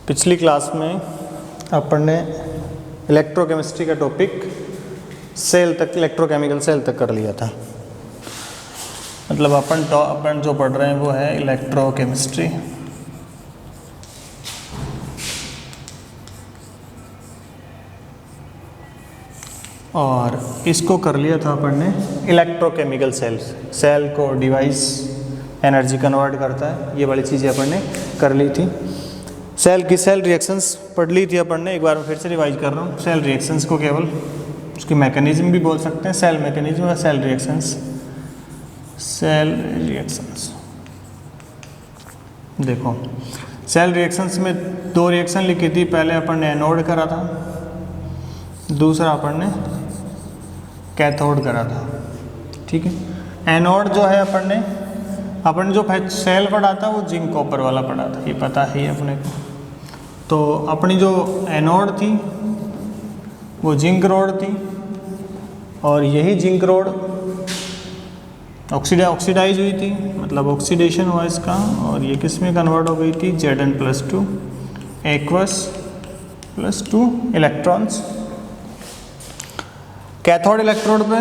पिछली क्लास में अपन ने इलेक्ट्रोकेमिस्ट्री का टॉपिक सेल तक, इलेक्ट्रोकेमिकल सेल तक कर लिया था। मतलब अपन जो पढ़ रहे हैं वो है इलेक्ट्रोकेमिस्ट्री। और इसको कर लिया था अपन ने इलेक्ट्रोकेमिकल सेल्स। सेल को डिवाइस एनर्जी कन्वर्ट करता है, ये वाली चीज़ें अपन ने कर ली थी। सेल की सेल रिएक्शंस पढ़ ली थी अपन ने, एक बार मैं फिर से रिवाइज कर रहा हूँ। सेल रिएक्शंस को केवल उसकी मैकेनिज्म भी बोल सकते हैं, सेल मैकेनिज्म या सेल रिएक्शंस। सेल रिएक्शंस देखो, सेल रिएक्शंस में दो रिएक्शन लिखी थी। पहले अपन ने एनोड करा था, दूसरा अपन ने कैथोड करा था। ठीक है, एनोड जो है अपन ने जो सेल पढ़ा था वो जिंक कॉपर वाला पढ़ा था, ये पता है अपने को। तो अपनी जो एनोड थी वो जिंक रोड थी, और यही जिंक रोड ऑक्सीडाइज हुई थी, मतलब ऑक्सीडेशन हुआ इसका, और ये किस में कन्वर्ट हो गई थी, Zn+2 aqueous +2 electrons. Cathode electrode पे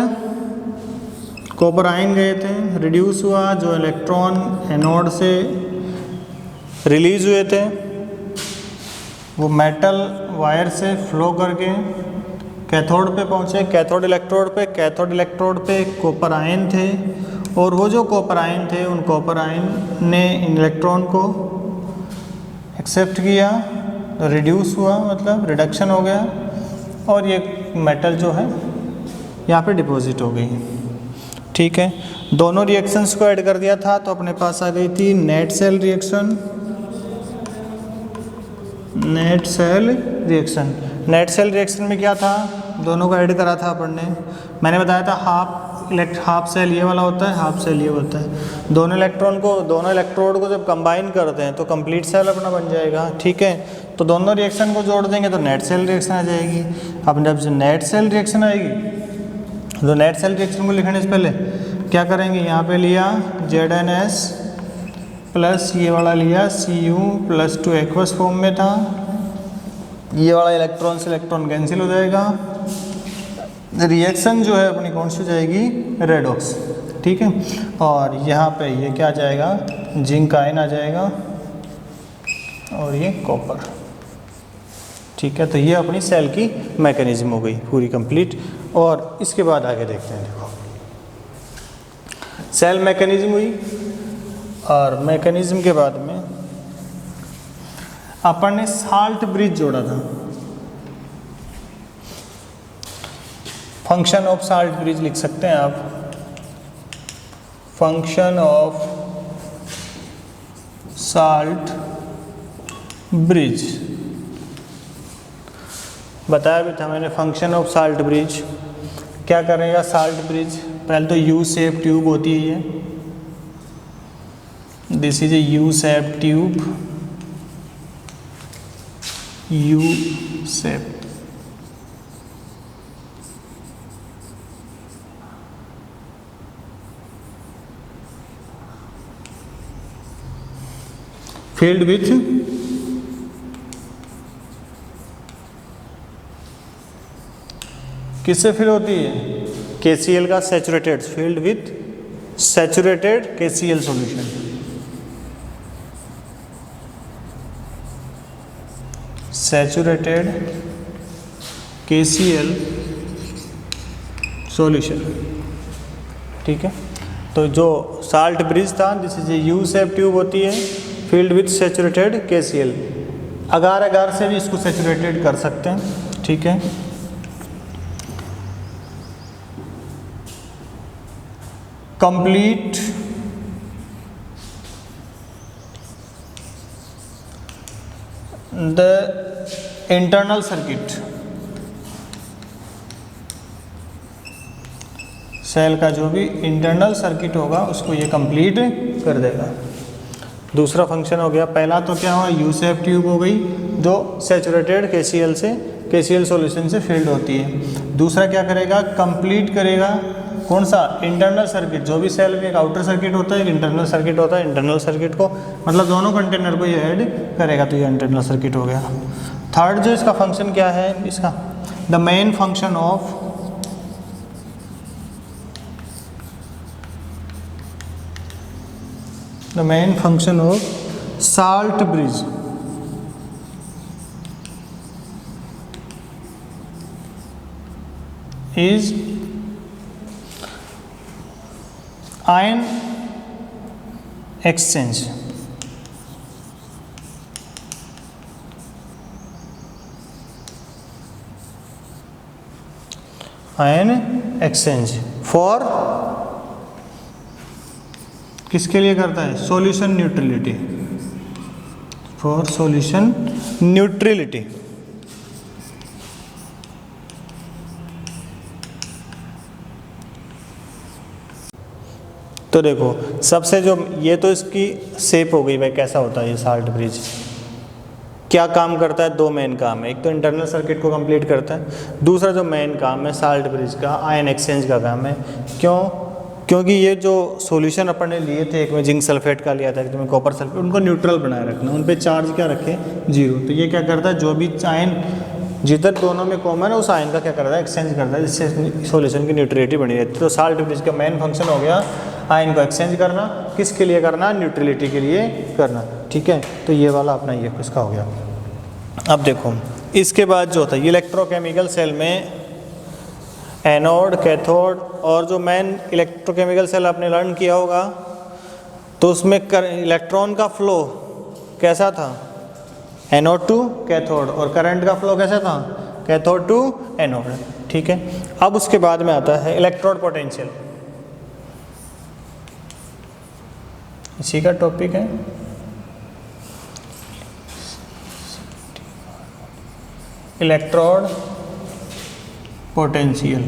कॉपर आयन गए थे, रिड्यूस हुआ, जो इलेक्ट्रॉन एनोड से रिलीज हुए थे वो मेटल वायर से फ्लो करके कैथोड पे पहुँचे। कैथोड इलेक्ट्रोड पे कॉपर आयन थे, और वो जो कॉपर आयन थे उन कॉपर आयन ने इन इलेक्ट्रॉन को एक्सेप्ट किया, तो रिड्यूस हुआ, मतलब रिडक्शन हो गया, और ये मेटल जो है यहाँ पे डिपॉजिट हो गई। ठीक है, दोनों रिएक्शंस को ऐड कर दिया था तो अपने पास आ गई थी net cell reaction. Net cell reaction में क्या था, दोनों को ऐड करा था अपन ने। मैंने बताया था हाफ सेल ये वाला होता है, हाफ सेल ये होता है। दोनों इलेक्ट्रोड को जब कंबाइन करते हैं तो कंप्लीट सेल अपना बन जाएगा। ठीक है, तो दोनों रिएक्शन को जोड़ देंगे तो नेट सेल रिएक्शन आ जाएगी। अब जब नेट सेल रिएक्शन आएगी तो नेट सेल रिएक्शन को लिखने से पहले क्या करेंगे, यहाँ पे लिया ZnS प्लस ये वाला लिया Cu+2 एक्वस फॉर्म में था। ये वाला इलेक्ट्रॉन से इलेक्ट्रॉन कैंसिल हो जाएगा, रिएक्शन जो है अपनी कौन सी हो जाएगी, रेडॉक्स। ठीक है, और यहाँ पे ये क्या आ जाएगा, जिंक आयन आ जाएगा, और ये कॉपर। ठीक है, तो ये अपनी सेल की मैकेनिज्म हो गई पूरी कंप्लीट। और इसके बाद आगे देखते हैं। देखो, सेल मैकेनिज्म हुई, और मैकेनिज्म के बाद में अपन ने साल्ट ब्रिज जोड़ा था। फंक्शन ऑफ साल्ट ब्रिज लिख सकते हैं आप, फंक्शन ऑफ साल्ट ब्रिज बताया भी था मैंने। फंक्शन ऑफ साल्ट ब्रिज क्या करेगा, साल्ट ब्रिज पहले तो यू शेप ट्यूब होती है ये, this is a U shape tube, U shape. filled with किससे फिल होती है, KCl का saturated, filled with saturated KCl solution. Saturated KCl solution. ठीक है, तो जो साल्ट ब्रिज था, this is a U shape tube होती है, filled with saturated KCl। Agar से भी इसको सैचुरेटेड कर सकते हैं। ठीक है, complete the internal circuit, cell का जो भी इंटरनल सर्किट होगा उसको ये कंप्लीट कर देगा। दूसरा फंक्शन हो गया, पहला तो क्या हुआ, यू शेप ट्यूब हो गई जो सैचुरेटेड KCl सॉल्यूशन से फील्ड होती है। दूसरा क्या करेगा, कंप्लीट करेगा कौन सा, इंटरनल सर्किट। जो भी सेल में एक आउटर सर्किट होता है, एक इंटरनल सर्किट होता है। इंटरनल सर्किट को मतलब दोनों कंटेनर को ये ऐड करेगा, तो ये इंटरनल सर्किट हो गया। थर्ड जो इसका फंक्शन क्या है इसका, the main function of salt bridge is ion exchange। Ion exchange for, किसके लिए करता है, solution neutrality, for solution neutrality. तो देखो सबसे जो ये तो इसकी शेप हो गई भाई, कैसा होता है ये साल्ट ब्रिज, क्या काम करता है, दो मेन काम है। एक तो इंटरनल सर्किट को कंप्लीट करता है, दूसरा जो मेन काम है साल्ट ब्रिज का, आयन एक्सचेंज का काम है। क्यों, क्योंकि ये जो सॉल्यूशन अपन ने लिए थे, एक में जिंक सल्फेट का लिया था, एक में कॉपर सल्फेट, उनको न्यूट्रल बनाए रखना, उन पे चार्ज क्या रखे, जीरो। तो ये क्या करता है, जो भी आयन जिधर दोनों में कॉमन है उस आयन का क्या करता है, एक्सचेंज करता है, जिससे सॉल्यूशन की न्यूट्रलिटी बनी रहती है। तो साल्ट ब्रिज का मेन फंक्शन हो गया आयन को एक्सचेंज करना, किसके लिए करना, न्यूट्रलिटी के लिए करना। ठीक है, तो ये वाला अपना ये इसका हो गया। अब देखो इसके बाद जो होता है इलेक्ट्रोकेमिकल सेल में एनोड, कैथोड, और जो मेन इलेक्ट्रोकेमिकल सेल आपने लर्न किया होगा, तो उसमें इलेक्ट्रॉन का फ्लो कैसा था, एनोड टू कैथोड, और करंट का फ्लो कैसा था, कैथोड टू एनोड। ठीक है, अब उसके बाद में आता है इलेक्ट्रोड पोटेंशियल, इसी का टॉपिक है। इलेक्ट्रोड पोटेंशियल,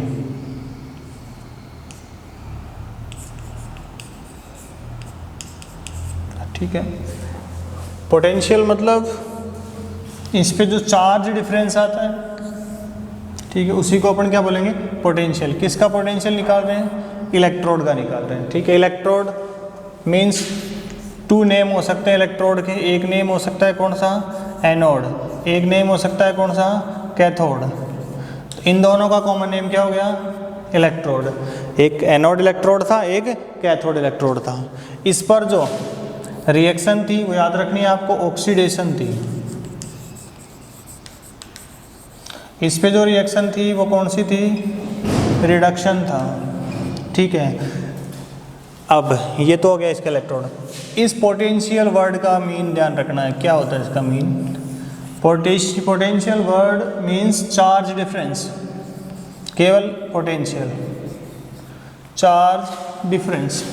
ठीक है। पोटेंशियल मतलब इस पे जो चार्ज डिफरेंस आता है, ठीक है, उसी को अपन क्या बोलेंगे, पोटेंशियल। किसका पोटेंशियल निकाल रहे हैं, इलेक्ट्रोड का निकाल रहे हैं। ठीक है, इलेक्ट्रोड मीन्स टू नेम हो सकते हैं इलेक्ट्रोड के, एक नेम हो सकता है कौन सा, एनोड, एक नेम हो सकता है कौन सा, कैथोड। तो इन दोनों का कॉमन नेम क्या हो गया, इलेक्ट्रोड। एक एनोड इलेक्ट्रोड था, एक कैथोड इलेक्ट्रोड था। इस पर जो रिएक्शन थी वो याद रखनी है आपको, ऑक्सीडेशन थी। इस पे जो रिएक्शन थी वो कौन सी थी, रिडक्शन था। ठीक है, अब ये तो हो गया इसका इलेक्ट्रोड। इस पोटेंशियल वर्ड का मीन ध्यान रखना है, क्या होता है इसका mean, potential word means charge difference, केवल पोटेंशियल, चार्ज डिफरेंस।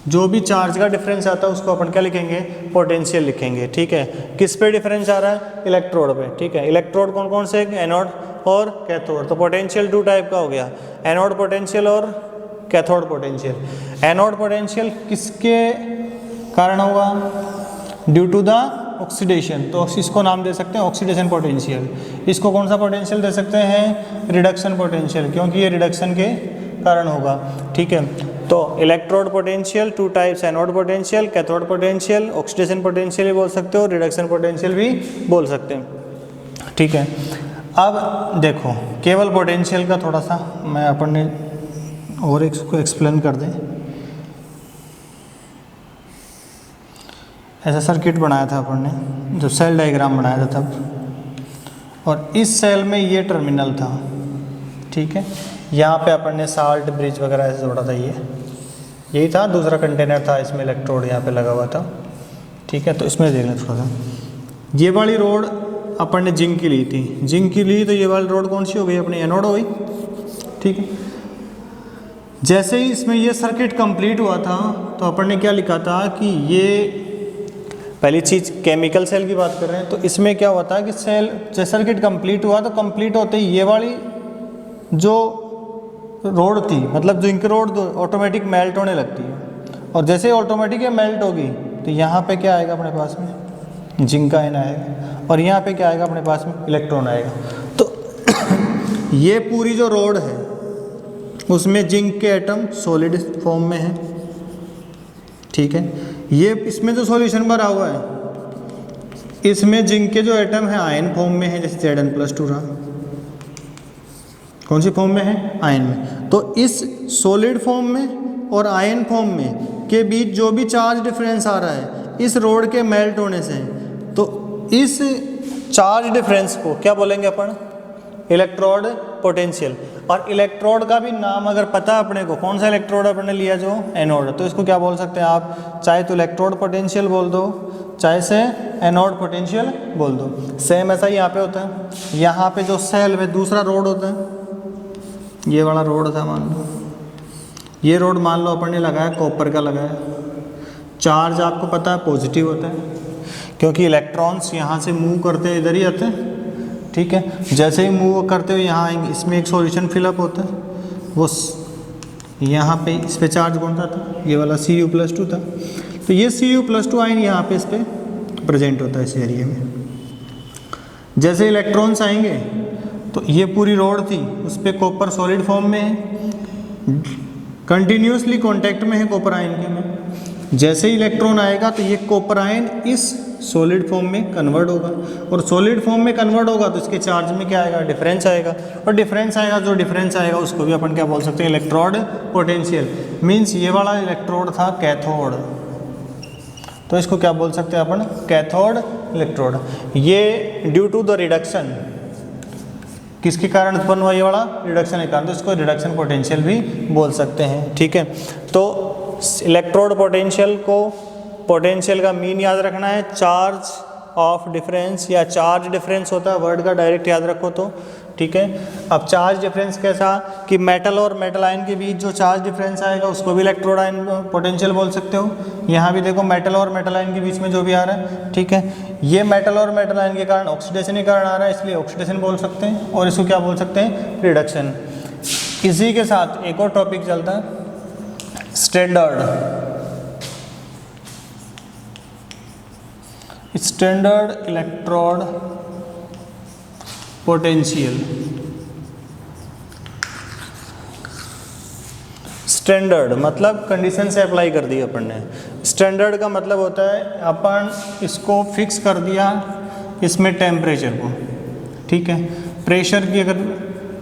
जो भी चार्ज का डिफरेंस आता है उसको अपन क्या लिखेंगे, पोटेंशियल लिखेंगे। ठीक है, किस पे डिफरेंस आ रहा है, इलेक्ट्रोड पे। ठीक है, इलेक्ट्रोड कौन कौन से, एनोड और कैथोड। तो पोटेंशियल टू टाइप का हो गया, एनोड पोटेंशियल और कैथोड पोटेंशियल। एनोड पोटेंशियल किसके कारण होगा, ड्यू टू द ऑक्सीडेशन, तो इसको नाम दे सकते हैं ऑक्सीडेशन पोटेंशियल। इसको कौन सा पोटेंशियल दे सकते हैं, रिडक्शन पोटेंशियल, क्योंकि ये रिडक्शन के कारण होगा। ठीक है, तो electrode potential two types, anode potential, cathode potential, oxidation potential भी बोल सकते हो, रिडक्शन पोटेंशियल भी बोल सकते हैं। ठीक है, अब देखो केवल पोटेंशियल का थोड़ा सा मैं अपन ने और इसको एक्सप्लेन कर दें। ऐसा सर्किट बनाया था अपन ने, जो सेल डायग्राम बनाया था तब, और इस सेल में ये टर्मिनल था। ठीक है, यहाँ पे अपन ने साल्ट ब्रिज वगैरह ऐसे जोड़ा था, ये यही था, दूसरा कंटेनर था, इसमें इलेक्ट्रोड यहाँ पे लगा हुआ था। ठीक है, तो इसमें देख लें थोड़ा सा, ये वाली रोड अपन ने जिंक की ली थी, जिंक की ली तो ये वाली रोड कौन सी हो गई, अपनी एनोड हो गई। ठीक है, जैसे ही इसमें ये सर्किट कंप्लीट हुआ था तो अपन ने क्या लिखा था कि ये पहली चीज़ केमिकल सेल की बात कर रहे हैं, तो इसमें क्या हुआ था कि सेल जैसे सर्किट कंप्लीट हुआ तो कंप्लीट होते ही ये वाली जो रोड थी, मतलब जिंक रोड ऑटोमेटिक मेल्ट होने लगती है, और जैसे ऑटोमेटिक ये मेल्ट होगी तो यहाँ पे क्या आएगा अपने पास में, जिंक का आयन आएगा, और यहाँ पे क्या आएगा अपने पास में, इलेक्ट्रॉन आएगा। तो ये पूरी जो रोड है उसमें जिंक के एटम सॉलिड फॉर्म में है, ठीक है। ये इसमें जो सॉल्यूशन भरा हुआ है इसमें जिंक के जो एटम है आयन फॉर्म में है, जैसे Zn+2 रहा। कौन सी फॉर्म में है? आयन में। तो इस सॉलिड फॉर्म में और आयन फॉर्म में के बीच जो भी चार्ज डिफरेंस आ रहा है इस रोड के मेल्ट होने से, तो इस चार्ज डिफरेंस को क्या बोलेंगे अपन? Electrode potential. और इलेक्ट्रोड का भी नाम अगर पता अपने को, कौन सा इलेक्ट्रोड अपने लिया जो एनोड, तो इसको क्या बोल सकते हैं आप? चाहे तो इलेक्ट्रोड पोटेंशियल बोल दो, चाहे से एनोड पोटेंशियल बोल दो। सेम ऐसा ही यहाँ पे होता है। यहाँ पे जो सेल में दूसरा रोड होता है, ये वाला रोड था मान लो, ये रोड मान लो अपन ने लगाया, कॉपर का लगाया। चार्ज आपको पता है पॉजिटिव होता है, क्योंकि इलेक्ट्रॉन्स यहाँ से मूव करते हैं इधर ही आते हैं, ठीक है। जैसे ही मूव करते हुए यहाँ आएंगे, इसमें एक सॉल्यूशन फिलअप होता है, वो यहाँ पे इस पे चार्ज कौन सा था? ये वाला Cu+2 था। तो ये Cu+2 आयन यहाँ पे इस पे प्रेजेंट होता है इस एरिया में। जैसे इलेक्ट्रॉन्स आएंगे तो ये पूरी रोड थी, उस पर कॉपर सॉलिड फॉर्म में है, कंटिन्यूसली कांटेक्ट में है कॉपर आयन के में। जैसे ही इलेक्ट्रॉन आएगा तो ये कॉपर आयन इस सॉलिड फॉर्म में कन्वर्ट होगा, और सॉलिड फॉर्म में कन्वर्ट होगा तो इसके चार्ज में क्या आएगा? डिफरेंस आएगा। और डिफरेंस आएगा, जो डिफरेंस आएगा उसको भी अपन क्या बोल सकते हैं? Electrode potential. मीन्स ये वाला इलेक्ट्रोड था कैथोड, तो इसको क्या बोल सकते हैं अपन? Cathode electrode. ये ड्यू टू द रिडक्शन, किसके कारण उत्पन्न हुआ? ये वाला रिडक्शन के कारण, तो इसको रिडक्शन पोटेंशियल भी बोल सकते हैं, ठीक है। तो इलेक्ट्रोड पोटेंशियल को, पोटेंशियल का मीन याद रखना है, चार्ज ऑफ डिफरेंस या चार्ज डिफरेंस होता है, वर्ड का डायरेक्ट याद रखो तो, ठीक है। अब चार्ज डिफरेंस कैसा कि मेटल और मेटल आयन के बीच जो चार्ज डिफरेंस आएगा उसको भी इलेक्ट्रोड आयन पोटेंशियल बोल सकते हो। यहाँ भी देखो मेटल और मेटल आयन के बीच में जो भी आ रहा है, ठीक है, ये मेटल और मेटल आयन के कारण ऑक्सीडेशन के कारण आ रहा है, इसलिए ऑक्सीडेशन बोल सकते हैं। और इसको क्या बोल सकते हैं? रिडक्शन। इसी के साथ एक और टॉपिक चलता है, स्टैंडर्ड इलेक्ट्रोड पोटेंशियल। स्टैंडर्ड मतलब कंडीशन से अप्लाई कर दी अपन ने। स्टैंडर्ड का मतलब होता है अपन इसको फिक्स कर दिया इसमें टेम्परेचर को, ठीक है। प्रेशर की अगर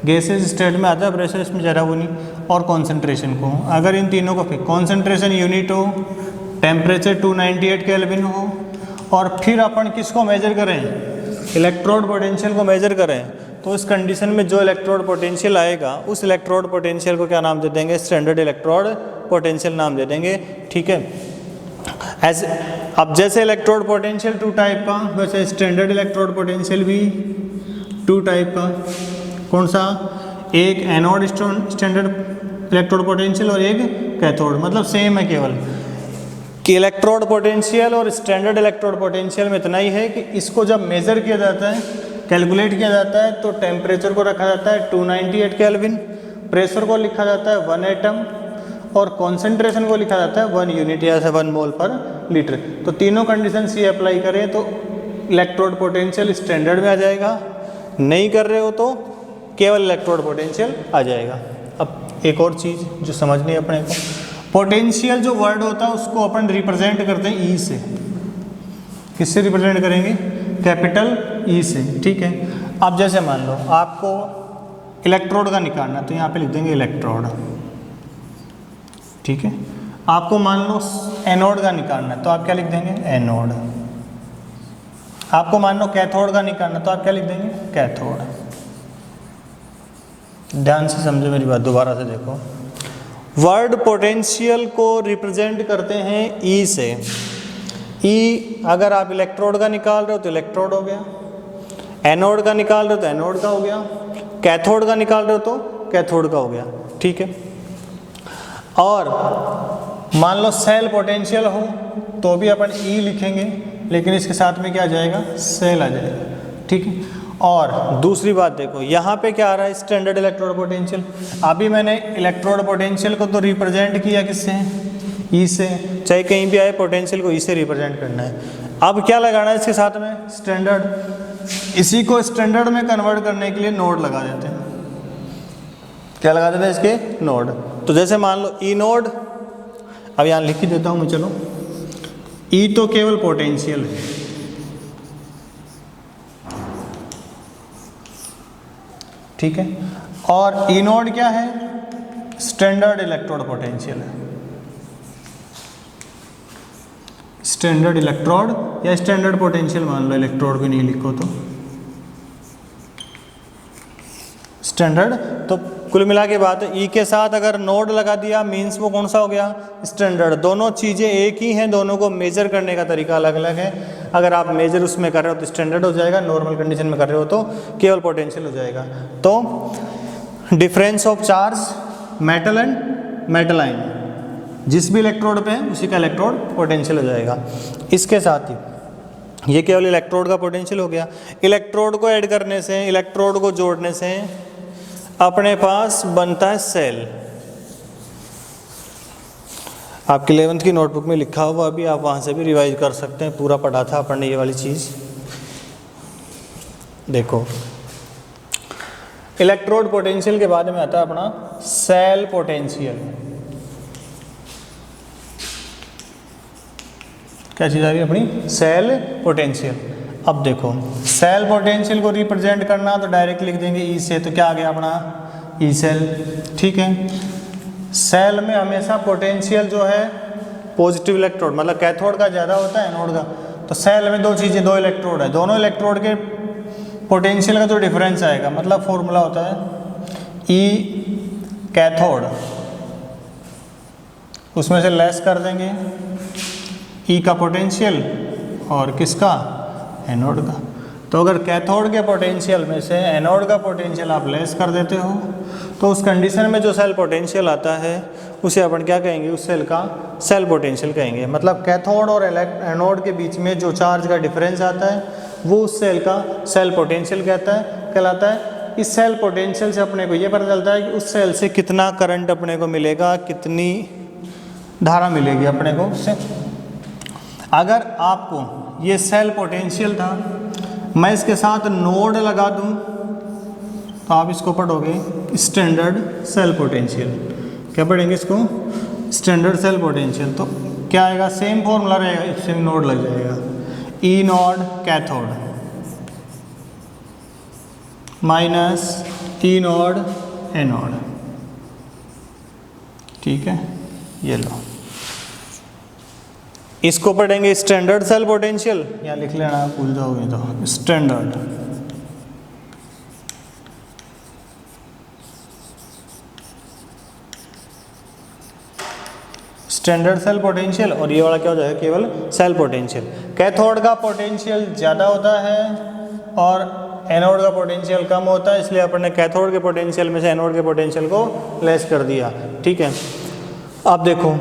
गैसेज स्टेट में आता है प्रेशर, इसमें ज़रा वो नहीं, और कॉन्सेंट्रेशन को, अगर इन तीनों को फिक्स, कॉन्सेंट्रेशन यूनिट हो, टेम्परेचर 298 केल्विन हो, और फिर अपन किसको मेजर करें? इलेक्ट्रोड पोटेंशियल को मेजर करें, तो इस कंडीशन में जो इलेक्ट्रोड पोटेंशियल आएगा उस इलेक्ट्रोड पोटेंशियल को क्या नाम दे देंगे? स्टैंडर्ड इलेक्ट्रोड पोटेंशियल नाम दे देंगे, ठीक है। अब जैसे इलेक्ट्रोड पोटेंशियल 2 टाइप का, वैसे स्टैंडर्ड इलेक्ट्रोड पोटेंशियल भी 2 टाइप का। कौन सा? एक एनोड स्टैंडर्ड इलेक्ट्रोड पोटेंशियल और एक कैथोड, मतलब सेम है, केवल कि इलेक्ट्रोड पोटेंशियल और स्टैंडर्ड इलेक्ट्रोड पोटेंशियल में इतना ही है कि इसको जब मेज़र किया जाता है, कैलकुलेट किया जाता है, तो टेम्परेचर को रखा जाता है 298 केल्विन, प्रेशर को लिखा जाता है 1 एटम, और कॉन्सेंट्रेशन को लिखा जाता है 1 यूनिट या 1 मोल पर लीटर। तो तीनों कंडीशन ये अप्लाई करें तो इलेक्ट्रोड पोटेंशियल स्टैंडर्ड में आ जाएगा, नहीं कर रहे हो तो केवल इलेक्ट्रोड पोटेंशियल आ जाएगा। अब एक और चीज़ जो समझनी है अपने को, पोटेंशियल जो वर्ड होता है उसको अपन रिप्रेजेंट करते हैं ई से। किससे रिप्रेजेंट करेंगे? कैपिटल ई से, ठीक है। अब जैसे मान लो आपको इलेक्ट्रोड का निकालना, तो यहाँ पे लिख देंगे इलेक्ट्रोड, ठीक है। आपको मान लो एनोड का निकालना, तो आप क्या लिख देंगे? एनोड। आपको मान लो कैथोड का निकालना, तो आप क्या लिख देंगे? कैथोड। ध्यान से समझो मेरी बात, दोबारा से देखो। वर्ड पोटेंशियल को रिप्रेजेंट करते हैं ई से। ई अगर आप इलेक्ट्रोड का निकाल रहे हो तो इलेक्ट्रोड हो गया, एनोड का निकाल रहे हो तो एनोड का हो गया, कैथोड का निकाल रहे हो तो कैथोड का हो गया, ठीक है। और मान लो सेल पोटेंशियल हो तो भी अपन ई लिखेंगे, लेकिन इसके साथ में क्या आ जाएगा? सेल आ जाएगा, ठीक है। और दूसरी बात देखो, यहाँ पे क्या आ रहा है? Standard electrode potential. अभी मैंने इलेक्ट्रोड पोटेंशियल को तो रिप्रेजेंट किया किससे? ई से। चाहे कहीं भी आए पोटेंशियल को ई से रिप्रेजेंट करना है। अब क्या लगाना है इसके साथ में? स्टैंडर्ड। इसी को स्टैंडर्ड में कन्वर्ट करने के लिए नोड लगा देते हैं। क्या लगा देते हैं इसके? नोड। तो जैसे मान लो ई नोड, अब यहाँ लिख ही देता हूँ मैं, चलो। ई तो केवल पोटेंशियल है, ठीक है, और ई नोड क्या है? स्टैंडर्ड इलेक्ट्रोड पोटेंशियल है। स्टैंडर्ड इलेक्ट्रोड या स्टैंडर्ड पोटेंशियल मान लो, इलेक्ट्रोड भी नहीं लिखो तो स्टैंडर्ड। तो कुल मिला के बात है, ई के साथ अगर नोड लगा दिया मीन्स वो कौन सा हो गया? स्टैंडर्ड। दोनों चीज़ें एक ही हैं, दोनों को मेजर करने का तरीका अलग अलग है। अगर आप मेजर उसमें कर रहे हो तो स्टैंडर्ड हो जाएगा, नॉर्मल कंडीशन में कर रहे हो तो केवल पोटेंशियल हो जाएगा। तो difference of charge metal and metal ion, जिस भी इलेक्ट्रोड पे है उसी का इलेक्ट्रोड पोटेंशियल हो जाएगा। इसके साथ ही ये केवल इलेक्ट्रोड का पोटेंशियल हो गया। इलेक्ट्रोड को ऐड करने से, इलेक्ट्रोड को जोड़ने से अपने पास बनता है सेल। आपकी 11th की नोटबुक में लिखा हुआ, अभी आप वहाँ से भी रिवाइज कर सकते हैं, पूरा पढ़ा था अपन ने ये वाली चीज़। देखो, इलेक्ट्रोड पोटेंशियल के बाद में आता है अपना सेल पोटेंशियल। क्या चीज़ आ रही है अपनी? Cell potential. अब देखो, सेल पोटेंशियल को रिप्रेजेंट करना तो डायरेक्ट लिख देंगे ई से, तो क्या आ गया अपना? ई सेल, ठीक है। सेल में हमेशा पोटेंशियल जो है पॉजिटिव इलेक्ट्रोड, मतलब कैथोड का ज़्यादा होता है एनोड का। तो सेल में दो चीज़ें, दो इलेक्ट्रोड है, दोनों इलेक्ट्रोड के पोटेंशियल का जो डिफरेंस आएगा, मतलब फॉर्मूला होता है ई कैथोड, उसमें से लेस कर देंगे ई का पोटेंशियल और किसका? एनोड का। तो अगर कैथोड के पोटेंशियल में से एनोड का पोटेंशियल आप लेस कर देते हो तो उस कंडीशन में जो सेल पोटेंशियल आता है उसे अपन क्या कहेंगे? उस सेल का सेल पोटेंशियल कहेंगे। मतलब कैथोड और एनोड के बीच में जो चार्ज का डिफरेंस आता है वो उस सेल का सेल पोटेंशियल कहलाता है। इस सेल पोटेंशियल से अपने को ये पता चलता है कि उस सेल से कितना करंट अपने को मिलेगा, कितनी धारा मिलेगी अपने को उससे। अगर आपको ये सेल पोटेंशियल था, मैं इसके साथ नोड लगा दूं तो आप इसको पढ़ोगे स्टैंडर्ड सेल पोटेंशियल। क्या पढ़ेंगे इसको? Standard cell potential. तो क्या आएगा? सेम फॉर्मूला रहेगा, इससे नोड लग जाएगा। ई नोड कैथोड माइनस ई नोड एनोड, ठीक है। ये लो, इसको पढ़ेंगे स्टैंडर्ड सेल पोटेंशियल, यहाँ लिख लेना, भूल जाओगे तो। स्टैंडर्ड स्टैंडर्ड सेल पोटेंशियल, और ये वाला क्या हो जाएगा? केवल सेल पोटेंशियल। कैथोड का पोटेंशियल ज़्यादा होता है और एनोड का पोटेंशियल कम होता है, इसलिए अपन ने कैथोड के पोटेंशियल में से एनोड के पोटेंशियल को लेस कर दिया, ठीक है। अब देखो,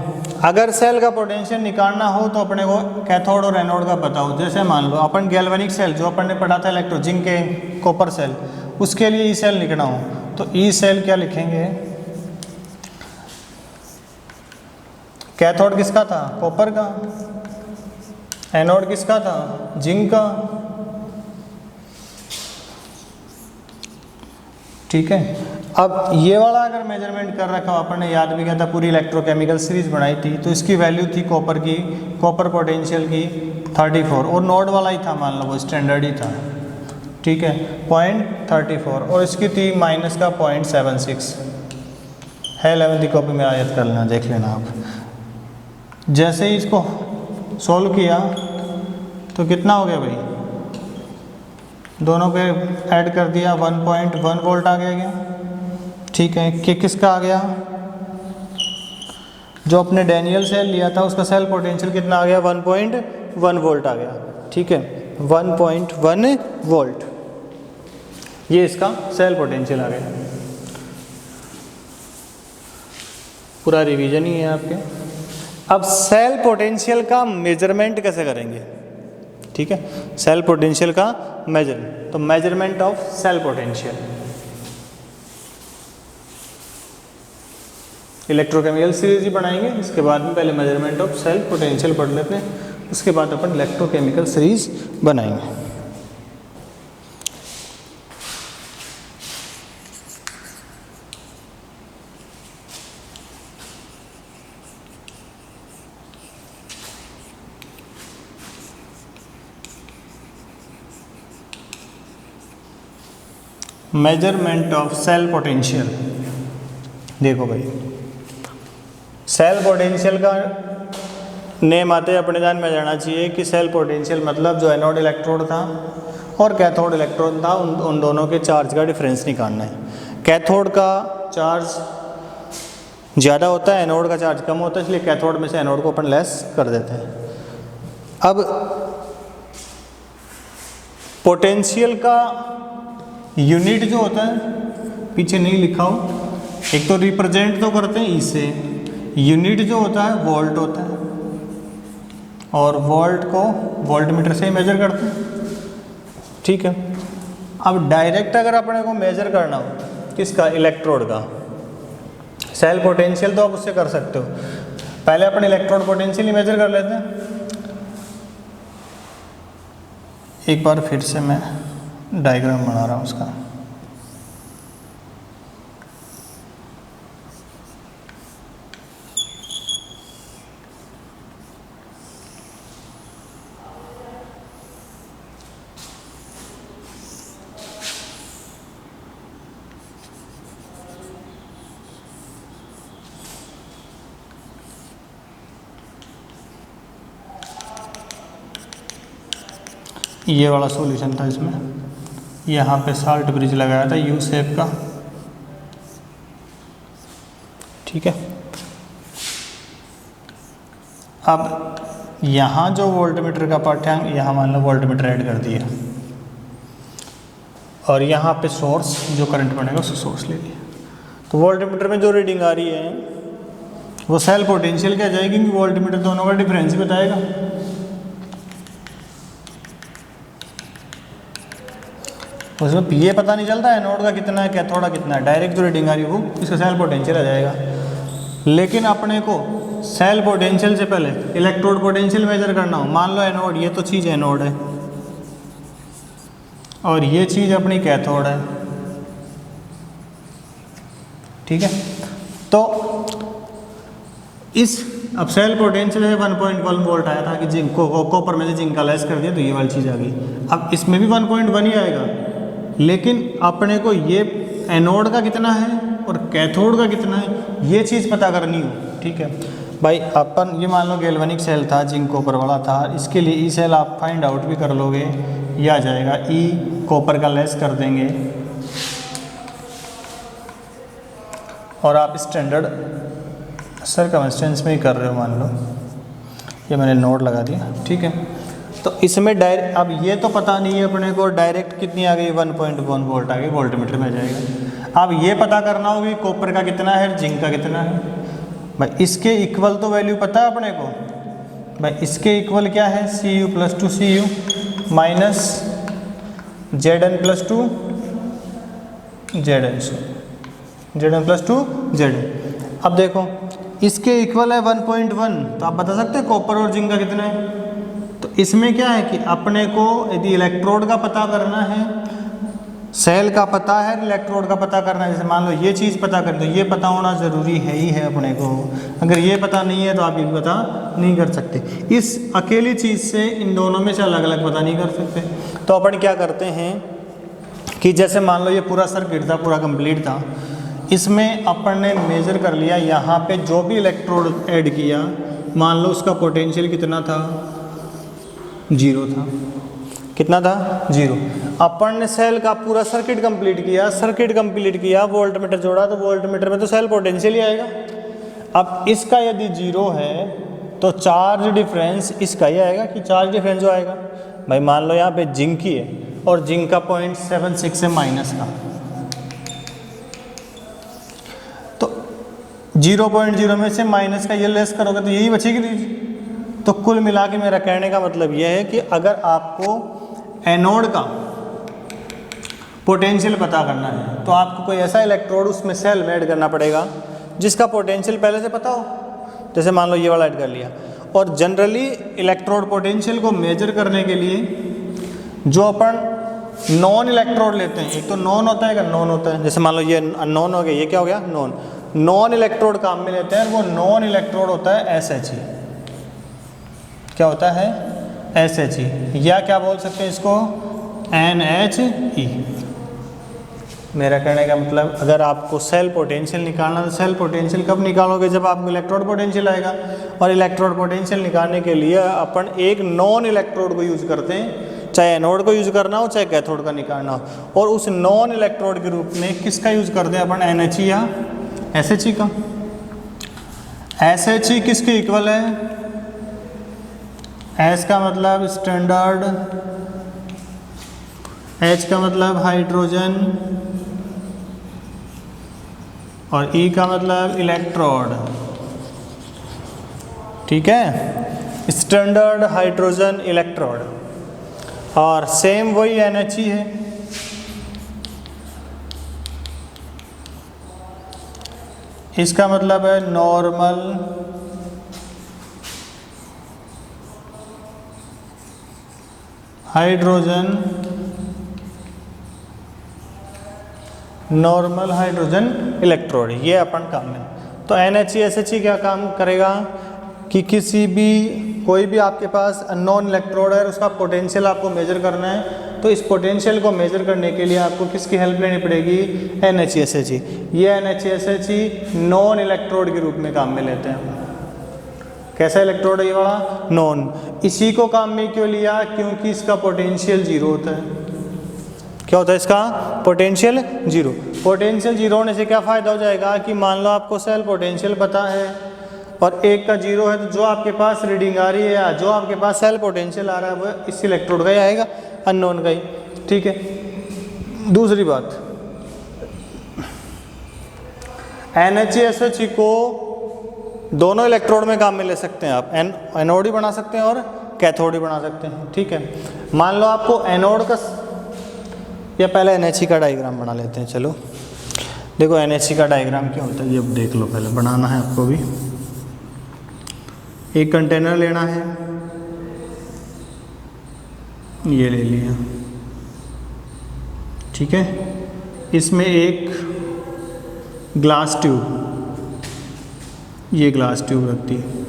अगर सेल का पोटेंशियल निकालना हो तो अपने को कैथोड और एनोड का पता हो। जैसे मान लो अपन गैल्वेनिक सेल जो अपन ने पढ़ा था इलेक्ट्रो जिंक के कॉपर सेल, उसके लिए ई सेल लिखना हो तो ई सेल क्या लिखेंगे? कैथोड किसका था? कॉपर का। एनोड किसका था? जिंक का, ठीक है। अब ये वाला अगर मेजरमेंट कर रखा हो, अपन ने याद भी किया था, पूरी इलेक्ट्रोकेमिकल सीरीज बनाई थी, तो इसकी वैल्यू थी कॉपर की, कॉपर पोटेंशियल की 34, और नोड वाला ही था, मान लो वो स्टैंडर्ड ही था, ठीक है, 0.34, और इसकी थी माइनस का 0.76 है। 11वीं कॉपी में आयत कर लेना, देख लेना आप। जैसे ही इसको सॉल्व किया तो कितना हो गया भाई? दोनों पे ऐड कर दिया, 1.1 वोल्ट आ गया, ठीक है। कि किसका आ गया? जो अपने डैनियल सेल लिया था उसका सेल पोटेंशियल कितना आ गया? 1.1 वोल्ट आ गया, ठीक है, 1.1 वोल्ट, ये इसका सेल पोटेंशियल आ गया। पूरा रिवीजन ही है आपके। अब सेल पोटेंशियल का मेजरमेंट कैसे करेंगे? ठीक है, सेल पोटेंशियल का मेजरमेंट, तो measurement of cell potential, electrochemical series ही बनाएंगे, इसके बाद में पहले मेजरमेंट ऑफ सेल पोटेंशियल पढ़ लेते हैं, उसके बाद अपन इलेक्ट्रोकेमिकल सीरीज बनाएंगे। Measurement of cell potential. देखो भाई, सेल पोटेंशियल का नेम आते अपने ध्यान में जाना चाहिए कि सेल पोटेंशियल मतलब जो एनोड इलेक्ट्रोड था और कैथोड इलेक्ट्रोड था उन दोनों के चार्ज का डिफरेंस निकालना है। कैथोड का चार्ज ज़्यादा होता है, एनोड का चार्ज कम होता है, इसलिए कैथोड में से एनोड को अपन लेस कर देते हैं। अब पोटेंशियल का यूनिट जो होता है, पीछे नहीं लिखा हो, एक तो रिप्रेजेंट तो करते हैं ई से, यूनिट जो होता है वोल्ट होता है और वोल्ट को वोल्टमीटर से ही मेजर करते हैं। ठीक है, अब डायरेक्ट अगर अपने को मेजर करना हो किसका, इलेक्ट्रोड का सेल पोटेंशियल, तो आप उससे कर सकते हो। पहले अपन इलेक्ट्रोड पोटेंशियल ही मेजर कर लेते हैं। एक बार फिर से मैं डायग्राम बना रहा हूँ उसका। ये वाला सॉल्यूशन था, इसमें यहाँ पे साल्ट ब्रिज लगाया था यू शेप का। ठीक है, अब यहाँ जो वोल्टमीटर का पार्ट है, यहाँ मान लो वोल्टमीटर ऐड कर दिया और यहाँ पे सोर्स जो करंट बनेगा उससे सोर्स ले लिया। तो वोल्टमीटर में जो रीडिंग आ रही है वो सेल पोटेंशियल क्या जाएगी, क्योंकि वोल्टमीटर दोनों का डिफरेंस ही बताएगा। उसमें ये पता नहीं चलता एनोड का कितना है, कैथोड का कितना है, डायरेक्ट जो रीडिंग आ रही है वो इसका सेल पोटेंशियल आ जाएगा। लेकिन अपने को सेल पोटेंशियल से पहले इलेक्ट्रोड पोटेंशियल मेजर करना हो, मान लो एनोड, ये तो चीज़ एनोड है और ये चीज़ अपनी कैथोड है। ठीक है, तो इस अब सेल पोटेंशियल है 1.1 वोल्ट आया था कि जिंक को कॉपर में से जिंक का लेस कर दिया तो ये वाली चीज़ आ गई। अब इसमें भी 1.1 ही आएगा, लेकिन अपने को ये एनोड का कितना है और कैथोड का कितना है ये चीज़ पता करनी हो। ठीक है भाई, अपन ये मान लो गैल्वेनिक सेल था, जिंक कॉपर वाला था, इसके लिए ई सेल आप फाइंड आउट भी कर लोगे, ये आ जाएगा। ई कॉपर का लेस कर देंगे और आप स्टैंडर्ड सर्कमस्टेंस में ही कर रहे हो, मान लो ये मैंने नोट लगा दिया। ठीक है, तो इसमें डायरेक्ट अब ये तो पता नहीं है अपने को डायरेक्ट कितनी आ गई, 1.1 वोल्ट आ गई, वोल्टमीटर में जाएगा। अब ये पता करना होगी कॉपर का कितना है, जिंक का कितना है। भाई इसके इक्वल तो वैल्यू पता है अपने को, भाई इसके इक्वल क्या है, Cu + 2Cu minus Zn + 2 Zn, Zn + 2 Zn। अब देखो इसके इक्वल है 1.1, तो आप बता सकते हैं कॉपर और जिंक का कितना है। तो इसमें क्या है कि अपने को यदि इलेक्ट्रोड का पता करना है, सेल का पता है, इलेक्ट्रोड का पता करना है, जैसे मान लो ये चीज़ पता कर, तो ये पता होना ज़रूरी है ही है अपने को। अगर ये पता नहीं है तो आप ये पता नहीं कर सकते। इस अकेली चीज़ से इन दोनों में से अलग अलग पता नहीं कर सकते। तो अपन क्या करते हैं कि जैसे मान लो ये पूरा सर्किट था, पूरा कंप्लीट था, इसमें अपन ने मेजर कर लिया, यहाँ पे जो भी इलेक्ट्रोड ऐड किया, मान लो उसका पोटेंशियल कितना था, 0 था। कितना था, 0। अपन ने सेल का पूरा सर्किट कंप्लीट किया, वोल्टमीटर जोड़ा, तो वोल्टमीटर में तो सेल पोटेंशियल ही आएगा। अब इसका यदि 0 है तो चार्ज डिफरेंस इसका ही आएगा, कि चार्ज डिफरेंस जो आएगा, भाई मान लो यहाँ पे जिंक ही है और जिंक का 0.76 है माइनस का, तो 0.0 में से माइनस का ये लेस करोगे तो यही बचेगी। तो कुल मिला के मेरा कहने का मतलब यह है कि अगर आपको एनोड का पोटेंशियल पता करना है तो आपको कोई ऐसा इलेक्ट्रोड उसमें सेल में ऐड करना पड़ेगा जिसका पोटेंशियल पहले से पता हो। जैसे मान लो ये वाला ऐड कर लिया। और जनरली इलेक्ट्रोड पोटेंशियल को मेजर करने के लिए जो अपन नॉन इलेक्ट्रोड लेते हैं, एक तो नॉन होता है, नॉन होता है, जैसे मान लो ये नॉन हो गया, ये क्या हो गया, नॉन इलेक्ट्रोड काम में लेते हैं। वो नॉन इलेक्ट्रोड होता है SHE। क्या होता है, SHE, या क्या बोल सकते हैं इसको, NHE। मेरा कहने का मतलब अगर आपको सेल पोटेंशियल निकालना है तो सेल पोटेंशियल कब निकालोगे, जब आपको इलेक्ट्रोड पोटेंशियल आएगा। और इलेक्ट्रोड पोटेंशियल निकालने के लिए अपन एक नॉन इलेक्ट्रोड को यूज़ करते हैं, चाहे एनोड को यूज़ करना हो चाहे कैथोड का निकालना हो। और उस नॉन इलेक्ट्रोड के रूप में किसका यूज़ करते हैं अपन, NHE या SHE का। SHE किसके इक्वल है, S का मतलब स्टैंडर्ड, H का मतलब हाइड्रोजन और E का मतलब इलेक्ट्रोड। ठीक है, स्टैंडर्ड हाइड्रोजन इलेक्ट्रोड। और सेम वही NHE है। इसका मतलब है normal hydrogen, normal hydrogen electrode, ये अपन काम में। तो NHE SHE क्या काम करेगा कि किसी भी कोई भी आपके पास अननोन इलेक्ट्रोड है, उसका पोटेंशियल आपको मेजर करना है, तो इस पोटेंशियल को मेजर करने के लिए आपको किसकी हेल्प लेनी पड़ेगी, NHE SHE। ये NHE SHE नॉन इलेक्ट्रोड के रूप में काम में लेते हैं। कैसा इलेक्ट्रोड है ये वाला, नॉन। इसी को काम में क्यों लिया, क्योंकि इसका पोटेंशियल जीरो होता है। क्या होता है इसका पोटेंशियल जीरो। पोटेंशियल जीरो होने से क्या फ़ायदा हो जाएगा कि मान लो आपको सेल पोटेंशियल पता है और एक का जीरो है, तो जो आपके पास रीडिंग आ रही है या जो आपके पास सेल पोटेंशियल आ रहा है वो इस इलेक्ट्रोड का ही आएगा, अननोन का ही। ठीक है, दूसरी बात, NHE SHE को दोनों इलेक्ट्रोड में काम में ले सकते हैं आप, एनोड ही बना सकते हैं और कैथोड ही बना सकते हैं। ठीक है, मान लो आपको एनोड का, या पहले NHE का डायग्राम बना लेते हैं। चलो देखो NHE का डायग्राम क्या होता है ये अब देख लो, पहले बनाना है आपको भी। एक कंटेनर लेना है, ये ले लिया। ठीक है, इसमें एक ग्लास ट्यूब, ये ग्लास ट्यूब रखती है।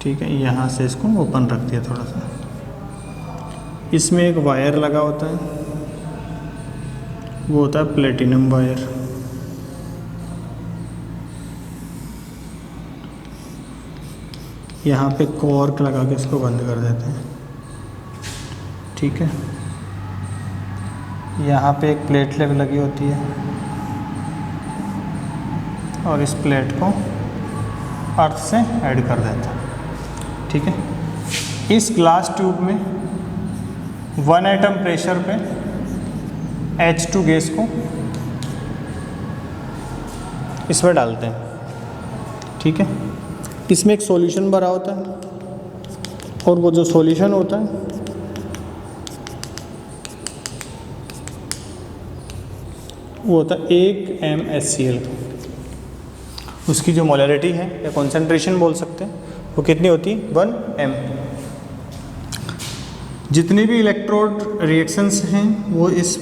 ठीक है, यहाँ से इसको ओपन रख दिया थोड़ा सा। इसमें एक वायर लगा होता है, वो होता है प्लेटिनम वायर। यहाँ पे कॉर्क लगा के इसको बंद कर देते हैं। ठीक है, यहाँ पे एक प्लेट लगी होती है और इस प्लेट को अर्थ से ऐड कर देते हैं। ठीक है, इस ग्लास ट्यूब में 1 एटम प्रेशर पे H2 गैस को इसमें डालते हैं। ठीक है, इसमें एक सॉल्यूशन भरा होता है और वो जो सॉल्यूशन होता है वो होता है 1 MnHCl। उसकी जो मोलैरिटी है या कॉन्सेंट्रेशन बोल सकते हैं, वो कितनी होती है, 1 M। जितनी भी इलेक्ट्रोड रिएक्शंस हैं वो इस,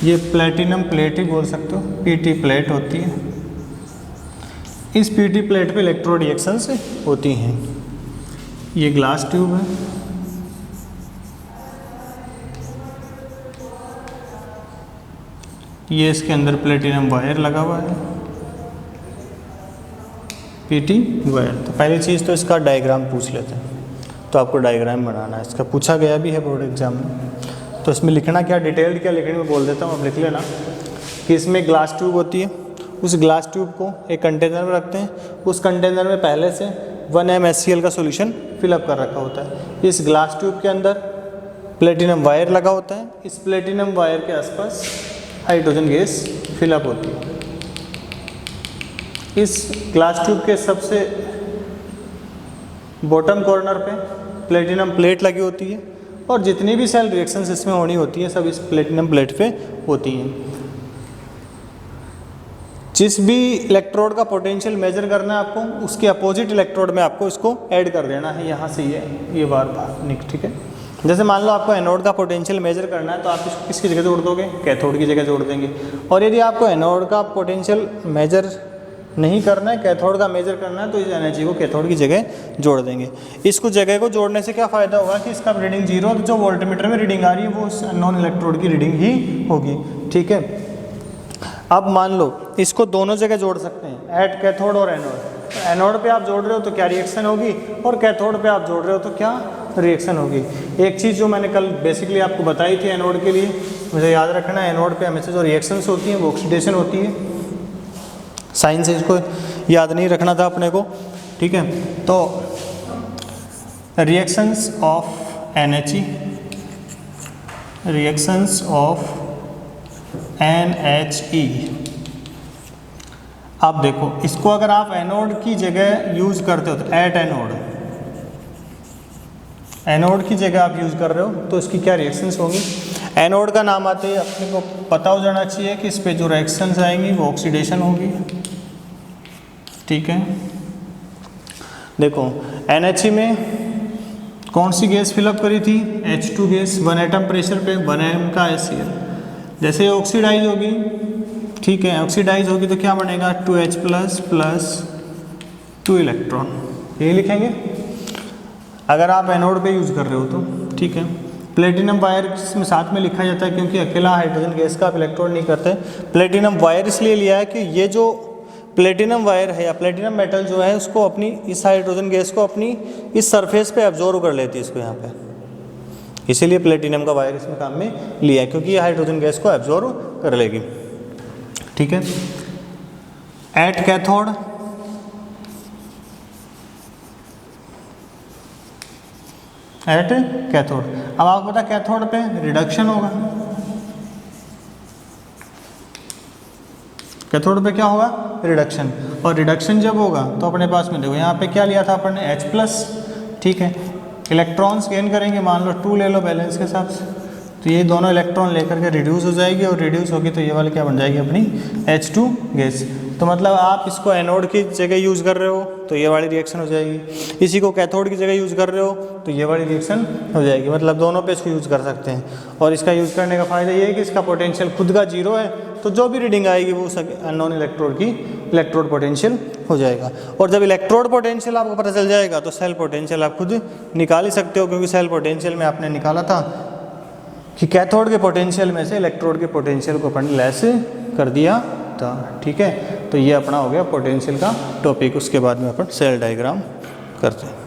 ये प्लेटिनम प्लेट ही बोल सकते हो, PT प्लेट होती है। इस PT प्लेट पे इलेक्ट्रोड रिएक्शंस होती हैं। ये ग्लास ट्यूब है, ये इसके अंदर प्लेटिनम वायर लगा हुआ है, PT वायर। तो पहली चीज़ तो इसका डायग्राम पूछ लेते हैं। तो आपको डायग्राम बनाना है, इसका पूछा गया भी है बोर्ड एग्जाम में। तो इसमें लिखना क्या, डिटेल्ड क्या लिखने में बोल देता हूँ, अब लिख लेना कि इसमें ग्लास ट्यूब होती है। उस ग्लास ट्यूब को एक कंटेनर में रखते हैं, उस कंटेनर में पहले से 1 MnHCl का सॉल्यूशन फिलअप कर रखा होता है। इस ग्लास ट्यूब के अंदर प्लेटिनम वायर लगा होता है, इस प्लेटिनम वायर के आसपास हाइड्रोजन गैस फिलअप होती है। इस ग्लास ट्यूब के सबसे बॉटम कॉर्नर पे प्लेटिनम प्लेट लगी होती है और जितनी भी सेल रिएक्शंस इसमें होनी होती है सब इस प्लेटिनम प्लेट पे होती हैं। जिस भी इलेक्ट्रोड का पोटेंशियल मेजर करना है आपको, उसके अपोजिट इलेक्ट्रोड में आपको इसको ऐड कर देना है, यहाँ से ये बार ठीक है। जैसे मान लो आपको एनोड का पोटेंशियल मेजर करना है तो आप इसको किसकी जगह जोड़ दोगे, कैथोड की जगह जोड़ देंगे। और यदि आपको एनोड का पोटेंशियल मेजर नहीं करना है, कैथोड का मेजर करना है, तो इस एनर्जी को कैथोड की जगह जोड़ देंगे। इसको जगह को जोड़ने से क्या फ़ायदा होगा कि इसका रीडिंग 0, तो जो वोल्टमीटर में रीडिंग आ रही है वो उस अननोन इलेक्ट्रोड की रीडिंग ही होगी। ठीक है, अब मान लो इसको दोनों जगह जोड़ सकते हैं, एट कैथोड और एनोड। तो एनोड पे आप जोड़ रहे हो तो क्या रिएक्शन होगी, और कैथोड पे आप जोड़ रहे हो तो क्या रिएक्शन होगी। एक चीज़ जो मैंने कल बेसिकली आपको बताई थी एनोड के लिए, मुझे याद रखना है, एनोड पे हमेशा जो रिएक्शंस होती हैं वो ऑक्सीडेशन होती है। साइन से इसको याद नहीं रखना था अपने को। ठीक है, तो reactions of NHE, reactions of NHE। आप देखो इसको अगर आप एनोड की जगह यूज करते हो तो एट एनोड की जगह आप यूज कर रहे हो तो इसकी क्या रिएक्शंस होंगी। एनोड का नाम आते ही अपने को पता हो जाना चाहिए कि इस पे जो रिएक्शंस आएंगी वो ऑक्सीडेशन होगी। ठीक है, देखो NHE में कौन सी गैस फिलअप करी थी, H2 गैस, 1 एटम प्रेशर पे 1 m का HCl। जैसे ये ऑक्सीडाइज होगी, ठीक है, ऑक्सीडाइज होगी तो क्या बनेगा 2H प्लस 2 इलेक्ट्रॉन, यही लिखेंगे अगर आप एनोड पे यूज़ कर रहे हो तो। ठीक है, प्लेटिनम वायर इसमें साथ में लिखा जाता है क्योंकि अकेला हाइड्रोजन गैस का आप इलेक्ट्रॉन नहीं करते। प्लेटिनम वायर इसलिए लिया है कि ये जो प्लेटिनम वायर है या प्लेटिनम मेटल जो है उसको अपनी इस हाइड्रोजन गैस को अपनी इस सरफेस पे एब्जॉर्ब कर लेती है इसको यहाँ पे, इसीलिए प्लेटिनम का वायर इसमें काम में लिया है क्योंकि ये हाइड्रोजन गैस को एब्जॉर्ब कर लेगी। ठीक है, एट कैथोड अब आपको पता कैथोड पे रिडक्शन होगा, कैथोड पे क्या होगा रिडक्शन, और रिडक्शन जब होगा तो अपने पास में देखो यहाँ पे क्या लिया था अपन ने H+। ठीक है, इलेक्ट्रॉन्स गेन करेंगे, मान लो 2 ले लो बैलेंस के हिसाब से, तो ये दोनों इलेक्ट्रॉन लेकर के रिड्यूस हो जाएगी, और रिड्यूस होगी तो ये वाली क्या बन जाएगी अपनी H2 गैस। तो मतलब आप इसको एनोड की जगह यूज़ कर रहे हो तो ये वाली रिएक्शन हो जाएगी, इसी को कैथोड की जगह यूज़ कर रहे हो तो ये वाली रिएक्शन हो जाएगी। मतलब दोनों पे इसको यूज़ कर सकते हैं, और इसका यूज़ करने का फ़ायदा ये है कि इसका पोटेंशियल खुद का 0 है, तो जो भी रीडिंग आएगी वो अननोन इलेक्ट्रोड की इलेक्ट्रोड पोटेंशियल हो जाएगा। और जब इलेक्ट्रोड पोटेंशियल आपको पता चल जाएगा तो सेल पोटेंशियल आप खुद निकाल ही सकते हो, क्योंकि सेल पोटेंशियल में आपने निकाला था कि कैथोड के पोटेंशियल में से इलेक्ट्रोड के पोटेंशियल को अपन लेस कर दिया था। ठीक है, तो ये अपना हो गया पोटेंशियल का टॉपिक। उसके बाद में अपन सेल डायग्राम करते हैं।